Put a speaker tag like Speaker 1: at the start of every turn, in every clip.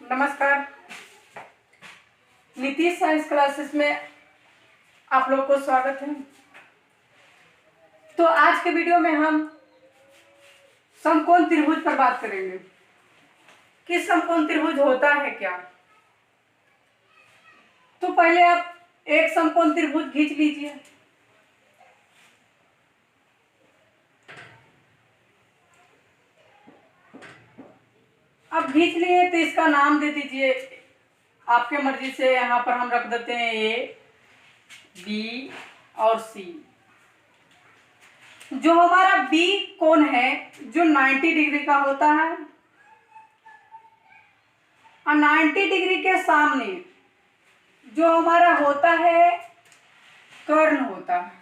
Speaker 1: नमस्कार। Nitish science classes में आप लोग को स्वागत है। तो आज के वीडियो में हम समकोण त्रिभुज पर बात करेंगे कि समकोण त्रिभुज होता है क्या। तो पहले आप एक समकोण त्रिभुज खींच लीजिए। अब खींच लिए तो इसका नाम दे दीजिए आपके मर्जी से। यहाँ पर हम रख देते हैं ए, बी और सी। जो हमारा बी कोण है जो 90 डिग्री का होता है और 90 डिग्री के सामने जो हमारा होता है कर्ण होता है।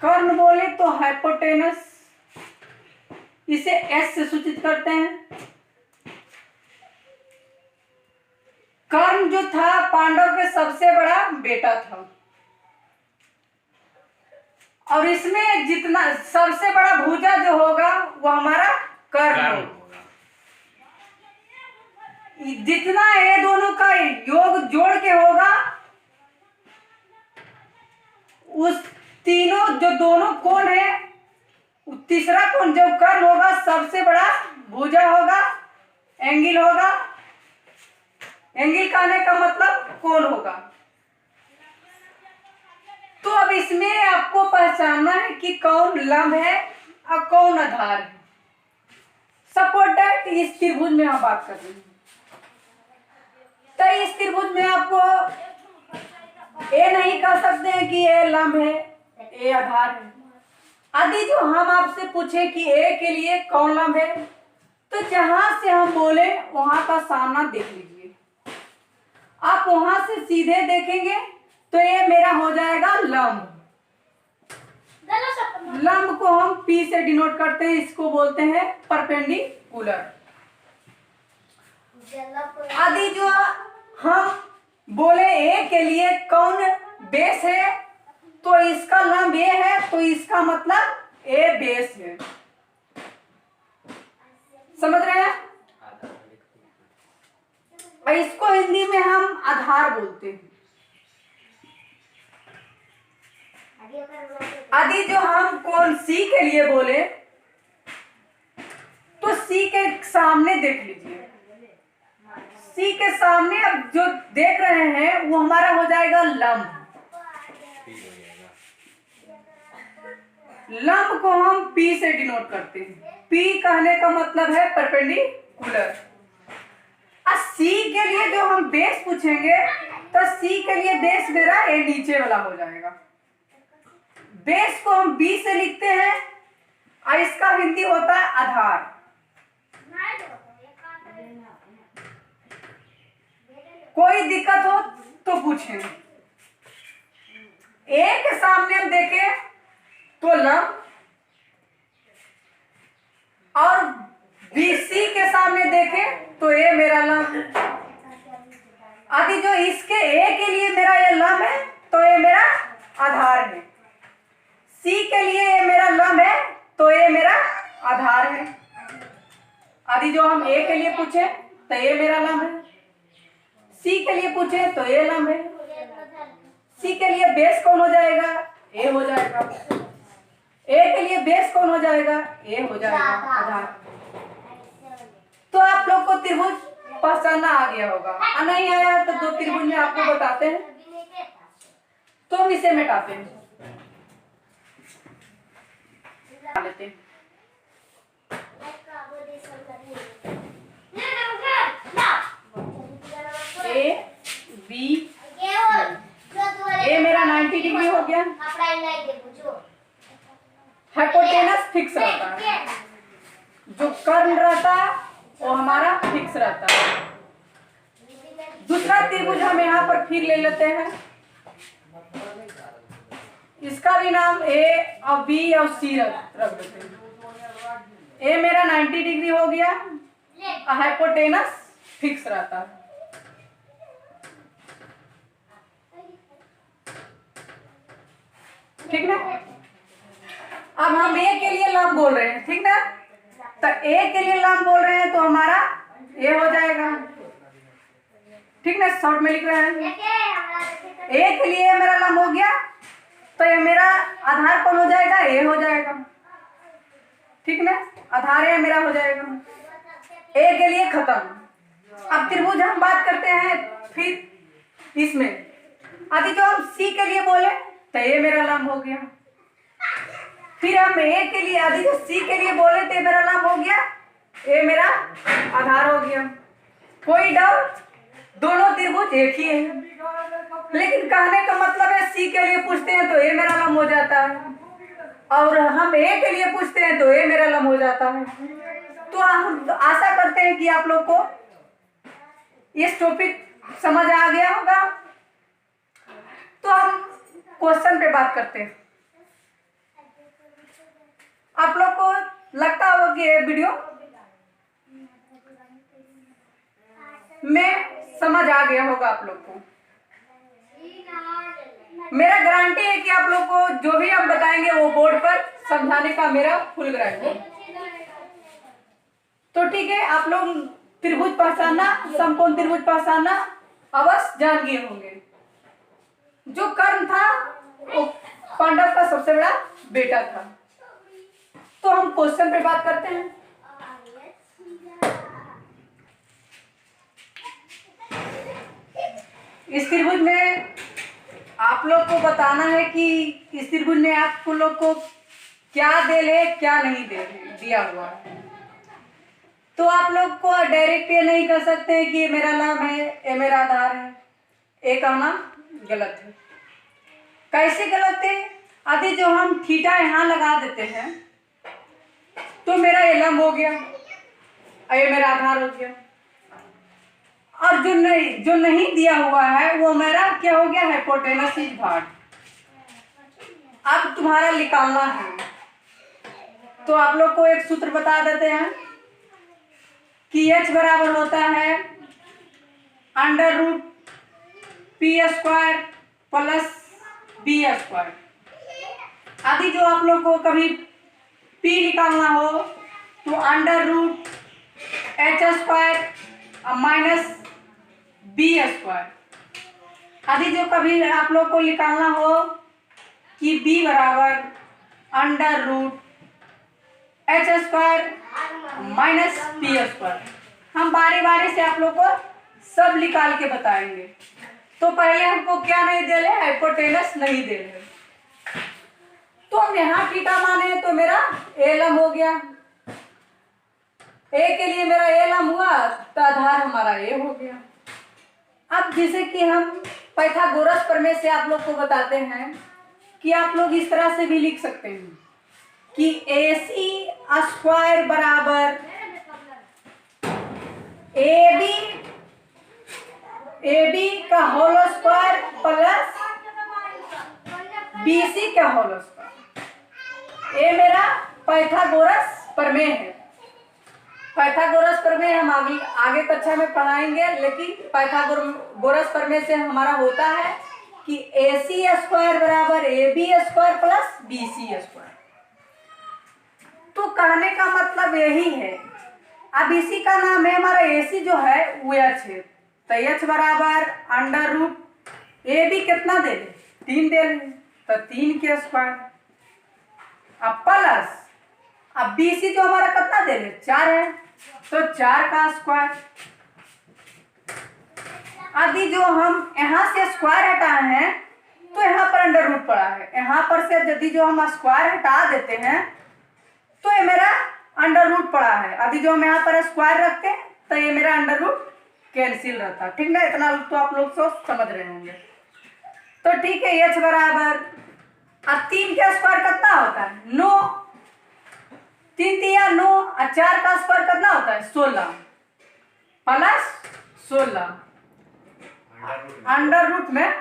Speaker 1: कर्ण बोले तो हाइपोटेनस, इसे एस से सूचित करते हैं। कर्ण जो था पांडव के सबसे बड़ा बेटा था और इसमें जितना सबसे बड़ा भुजा जो होगा वो हमारा कर्ण होगा। जितना ये दोनों का योग जोड़ के होगा उस तीनों जो दोनों कोण है, तीसरा कोण जो कर्ण होगा सबसे बड़ा भुजा होगा, एंगल होगा। एंगल कहने का मतलब कोण होगा। तो अब इसमें आपको पहचानना है कि कौन लंब है और कौन आधार है। सपोज दैट इस त्रिभुज में हम बात कर रहे हैं तो इस त्रिभुज में आपको ए नहीं कह सकते हैं कि ए लंब है, ए आधार है। यदि जो हम आपसे पूछे कि ए के लिए कौन लंब है तो जहां से हम बोले वहां का सामना देख लीजिए। आप वहां से सीधे देखेंगे तो ये मेरा हो जाएगा लंब। लंब को हम P से डिनोट करते हैं, इसको बोलते हैं परपेंडिकुलर। यदि जो हम बोले ए के लिए कौन बेस है तो इसका लंब ए है तो इसका मतलब ए बेस है। समझ रहे हैं? और इसको हिंदी में हम आधार बोलते हैं। यदि जो हम कोण सी के लिए बोले तो सी के सामने देख लीजिए। सी के सामने अब जो देख रहे हैं वो हमारा हो जाएगा लंब। लंब को हम P से डिनोट करते हैं। P कहने का मतलब है परपेंडिकुलर। अब C के लिए जो हम बेस पूछेंगे तो C के लिए बेस मेरा ए नीचे वाला हो जाएगा। बेस को हम B से लिखते हैं और इसका हिंदी होता है आधार। कोई दिक्कत हो तो पूछें। ए के सामने हम देखें तो लंब और BC के सामने देखें तो ए मेरा लंब। यदि जो इसके ए के लिए मेरा ये लंब है तो ये मेरा आधार है। C के लिए ये मेरा लंब है तो ये मेरा आधार है। यदि जो हम ए के लिए पूछे तो ये मेरा लंब है। C के लिए पूछे तो ये लंब है। C के लिए बेस कौन हो जाएगा? ए हो जाएगा। ए के लिए बेस कौन हो जाएगा? ए हो जाएगा आधार। तो आप लोग को त्रिभुज पहचानना आ गया होगा। नहीं आया तो दो त्रिभुज में आपको बताते हैं तो हम इसे मिटाते हैं। लेते हैं ए बी। ए मेरा 90 डिग्री हो गया। हाइपोटेनस फिक्स रहता है, जो कर्ण रहता है वो हमारा फिक्स रहता है। दूसरा त्रिभुज हम यहाँ पर फिर ले लेते हैं। इसका भी नाम ए और बी और सी रख देते हैं। ए मेरा 90 डिग्री हो गया और हाइपोटेनस फिक्स रहता है। ठीक ना? अब हम ए के लिए लंब बोल रहे हैं, ठीक ना? तो ए के लिए लंब बोल रहे हैं तो हमारा ए हो जाएगा, ठीक ना, शॉर्ट में लिख रहे हैं। ए के लिए मेरा लंब हो गया, तो ये मेरा आधार कौन हो जाएगा, ए हो जाएगा, ठीक ना, आधार ए मेरा हो जाएगा। ए के लिए खत्म। अब त्रिभुज हम बात करते हैं फिर इसमें, अभी जो हम सी के लिए बोले तो ये मेरा लंब हो गया, फिर हम ए के लिए, अभी जो सी के लिए बोले तो मेरा लंब हो गया, ए मेरा आधार हो गया। कोई डाउट? दोनों त्रिभुज एक ही है, लेकिन कहने का मतलब है सी के लिए पूछते हैं तो ए मेरा लंब हो जाता है, और हम ए के लिए पूछते हैं तो ए मेरा लंब हो जाता है। तो हम आशा करते हैं कि आप लोग को इस टॉपिक समझ आ गया होगा। तो हम क्वेश्चन पे बात करते हैं। आप लोग को लगता होगा कि ये वीडियो में समझ आ गया होगा आप लोग को। मेरा गारंटी है कि आप लोग को जो भी हम बताएंगे वो बोर्ड पर समझाने का मेरा फुल गारंटी है। तो ठीक है, आप लोग त्रिभुज पहचानना, समकोण त्रिभुज पहचानना अवश्य जान गए होंगे। जो कर्ण था वो पांडव का सबसे बड़ा बेटा था। तो हम क्वेश्चन पे बात करते हैं। इस त्रिभुज में आप लोग को बताना है कि इस त्रिभुज में आप लोग को क्या देल है, क्या नहीं दिया हुआ है। तो आप लोग को डायरेक्ट ये नहीं कर सकते कि ये मेरा लंब है, ये मेरा आधार है, ये कहना गलत है। कैसे गलत है? अभी जो हम थीटा यहाँ लगा देते हैं तो मेरा ये लंब हो गया, ये मेरा आधार हो गया, और जो नहीं दिया हुआ है वो मेरा क्या हो गया, हाइपोटेनस इज भाग। अब तुम्हारा निकालना है तो आप लोग को एक सूत्र बता देते हैं कि h बराबर होता है √p² प्लस b²। आदि जो आप लोग को कभी p निकालना हो तो √h² माइनस b²। आदि जो कभी आप लोग को निकालना हो कि b बराबर √h² माइनस p²। हम बारी बारी से आप लोग को सब निकाल के बताएंगे। तो पहले हमको क्या नहीं दे रहे, हाइपोटेनस नहीं दे रहे। तो हम यहाँ थीटा माने तो मेरा ए लंब हो गया, ए के लिए मेरा ए लंब हुआ तो आधार हमारा ए हो गया। अब जैसे कि हम पाइथागोरस प्रमेय से आप लोग को बताते हैं कि आप लोग इस तरह से भी लिख सकते हैं कि AC² बराबर AB का होल स्क्वायर प्लस BC का होल स्क्वायर। ये मेरा पाइथागोरस प्रमेय है। पाइथागोरस प्रमेय हम आगे कक्षा में पढ़ाएंगे, लेकिन पाइथागोरस प्रमेय से हमारा होता है कि AC² बराबर AB² प्लस BC²। तो कहने का मतलब यही है। अब इसी का नाम है हमारा AC जो है वो h है, तो h बराबर √AB कितना दे दे, 3 दे रहे, तो 3 के स्क्वायर। अब प्लस अब BC जो हमारा कितना दे रहे, 4 है, तो 4 का स्क्वायर। आदि जो हम यहाँ से स्क्वायर हटाए हैं तो यहाँ पर √ पड़ा है, यहाँ पर से यदि जो हम स्क्वायर हटा देते हैं तो ये मेरा √ पड़ा है। अभी जो हम यहाँ पर स्क्वायर रखते हैं तो ये मेरा √ कैंसिल रहता, ठीक ना। इतना तो आप लोग समझ रहे होंगे। तो ठीक है, h बराबर, अब 3 का स्क्वायर कितना होता है, 9, 3 तिया 9, और 4 का स्क्वायर कितना होता है, 16 प्लस 16 √ में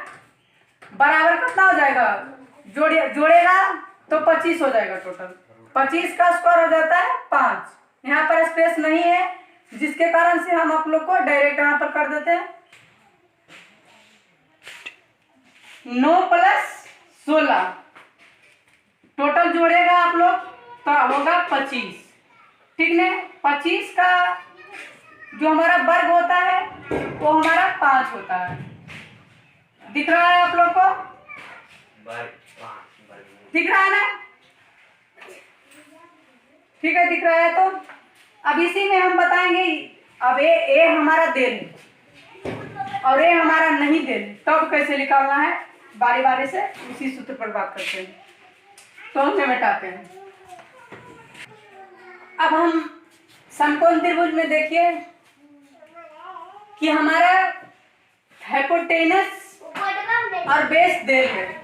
Speaker 1: बराबर कितना हो जाएगा, जोड़ेगा तो 25 हो जाएगा। टोटल 25 का स्क्वायर हो जाता है 5। यहाँ पर स्पेस नहीं है, जिसके कारण से हम आप लोग को डायरेक्ट यहाँ पर कर देते हैं। 9 प्लस 16 टोटल जोड़ेगा आप लोग तो होगा 25, ठीक है। 25 का जो हमारा वर्ग होता है वो हमारा 5 होता है। दिख रहा है आप लोग को? दिख रहा है ना? ठीक है, दिख रहा है। तो अब इसी में हम बताएंगे। अब ए हमारा देल है और ए हमारा नहीं देल, तब कैसे निकालना है बारी बारी से उसी सूत्र पर बात करते हैं। तो हम निपटाते हैं। अब हम समकोण त्रिभुज में देखिए कि हमारा हाइपोटेनस और बेस देल है,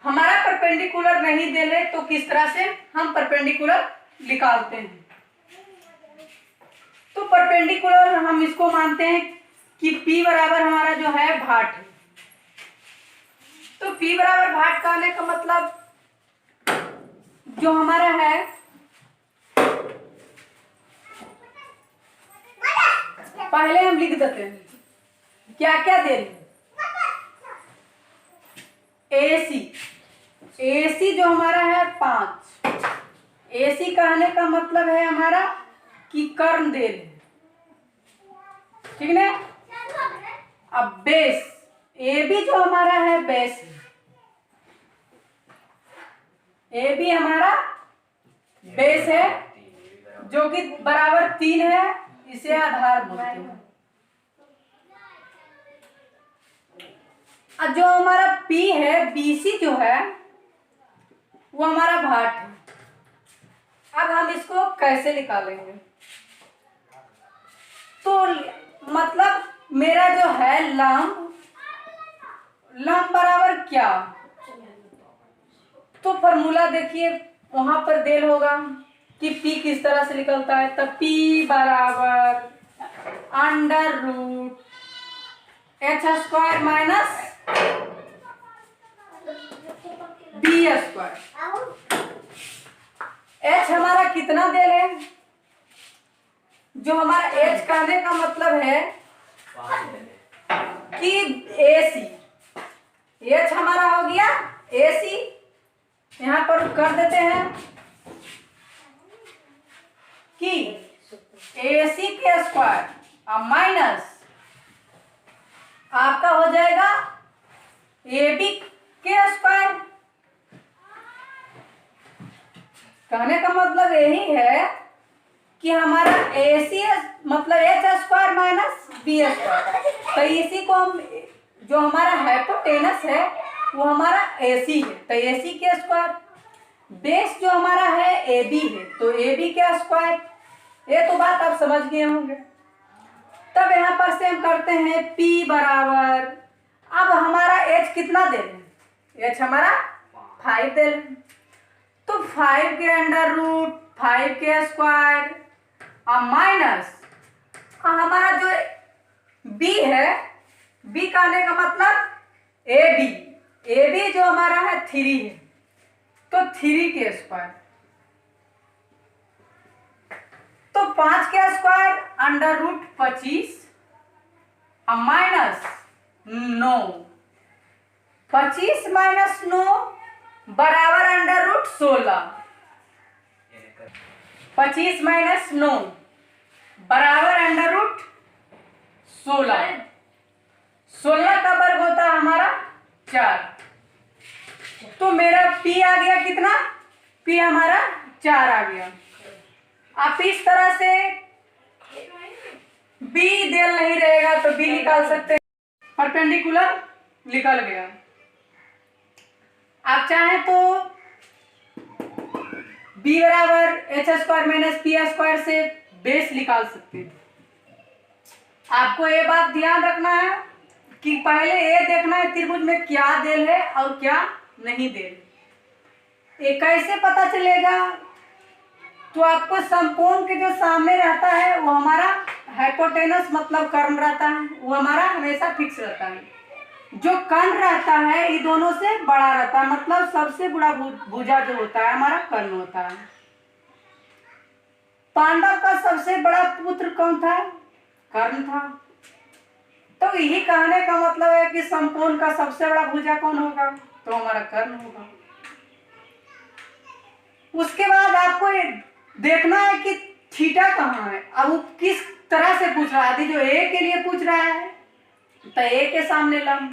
Speaker 1: हमारा परपेंडिकुलर नहीं देल है। तो किस तरह से हम परपेंडिकुलर निकालते हैं? तो परपेंडिकुलर हम इसको मानते हैं कि P बराबर हमारा जो है भाट है। तो P बराबर भाट कहने का मतलब जो हमारा है पहले हम लिख देते हैं क्या क्या दे रही AC जो हमारा है 5। AC कहने का मतलब है हमारा कि कर्ण देल है, ठीक है। अब बेस AB जो हमारा है बेस है, AB हमारा बेस है जो कि बराबर 3 है, इसे आधार बोलते हैं। अब जो हमारा P है BC जो है वो हमारा भाट है। अब हम इसको कैसे निकालेंगे? तो मतलब मेरा जो है लंब बराबर क्या? तो फॉर्मूला देखिए वहां पर देल होगा कि P किस तरह से निकलता है। तो P बराबर under root h² minus b²। h हमारा कितना देल है? जो हमारा h कहने का मतलब है कि AC, h हमारा हो गया AC। यहां पर कर देते हैं कि AC² और माइनस आपका हो जाएगा AB²। कहने का मतलब यही है कि हमारा AC मतलब h² माइनस b²। तो इसी को हम जो हमारा हाइपोटेनस है वो हमारा AC है, तो AC²। बेस जो हमारा है AB है, तो AB²। ये तो बात आप समझ गए होंगे। तब यहाँ पर से हम करते हैं P बराबर, अब हमारा h कितना दे रहे हैं? h हमारा 5 दे रहे हैं। तो 5 के अंडर रूट 5² और माइनस हमारा जो B है, B कहने का मतलब AB जो हमारा है 3 है, तो 3² तो 5² अंडर रूट 25 और माइनस 9। 25 माइनस 9 बराबर अंडर रूट 16। 25 माइनस 9 बराबर अंडर रूट 16। 16 का वर्ग होता है हमारा 4। तो मेरा P आ गया कितना? P हमारा 4 आ गया। आप इस तरह से B देल नहीं रहेगा तो B निकाल सकते हैं। परपेंडिकुलर निकल गया। आप चाहें तो B बराबर h² माइनस p² से बेस निकाल सकते हैं। आपको ये बात ध्यान रखना है कि पहले ये देखना है त्रिभुज में क्या देल है और क्या नहीं देल। ये कैसे पता चलेगा? तो आपको समकोण के जो सामने रहता है वो हमारा हाइपोटेनस मतलब कर्ण रहता है, वो हमारा हमेशा फिक्स रहता है। जो कर्ण रहता है ये दोनों से बड़ा रहता है, मतलब सबसे बड़ा भुजा जो होता है हमारा कर्ण होता है। पांडव का सबसे बड़ा पुत्र कौन था? कर्ण था। तो यही कहने का मतलब है कि समकोण का सबसे बड़ा भुजा कौन होगा? तो हमारा कर्ण होगा। उसके बाद आपको देखना है कि थीटा कहाँ है। अब वो किस तरह से पूछ रहा है। यदि जो ए के लिए पूछ रहा है तो ए के सामने लंब,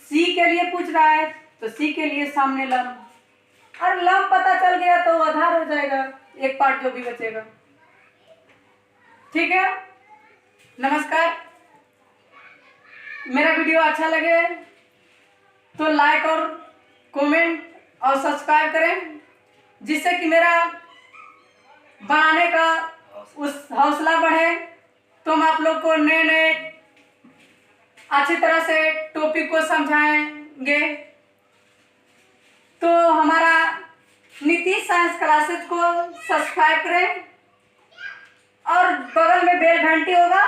Speaker 1: सी के लिए पूछ रहा है तो सी के लिए सामने लंब, और लंब पता चल गया तो आधार हो जाएगा, एक पार्ट जो भी बचेगा। ठीक है, नमस्कार। मेरा वीडियो अच्छा लगे तो लाइक और कमेंट और सब्सक्राइब करें, जिससे कि मेरा बनाने का उस हौसला बढ़े। तो हम आप लोग को नए नए अच्छी तरह से टॉपिक को समझाएंगे। तो हमारा नीतीश साइंस क्लासेस को सब्सक्राइब करें और बगल में बेल घंटी होगा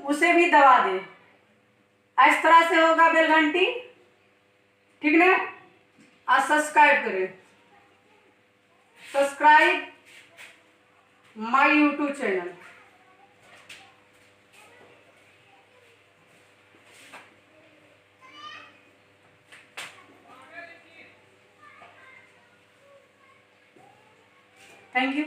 Speaker 1: उसे भी दबा दें। इस तरह से होगा बेल घंटी, ठीक ना। और सब्सक्राइब करें, subscribe my YouTube channel. Thank you.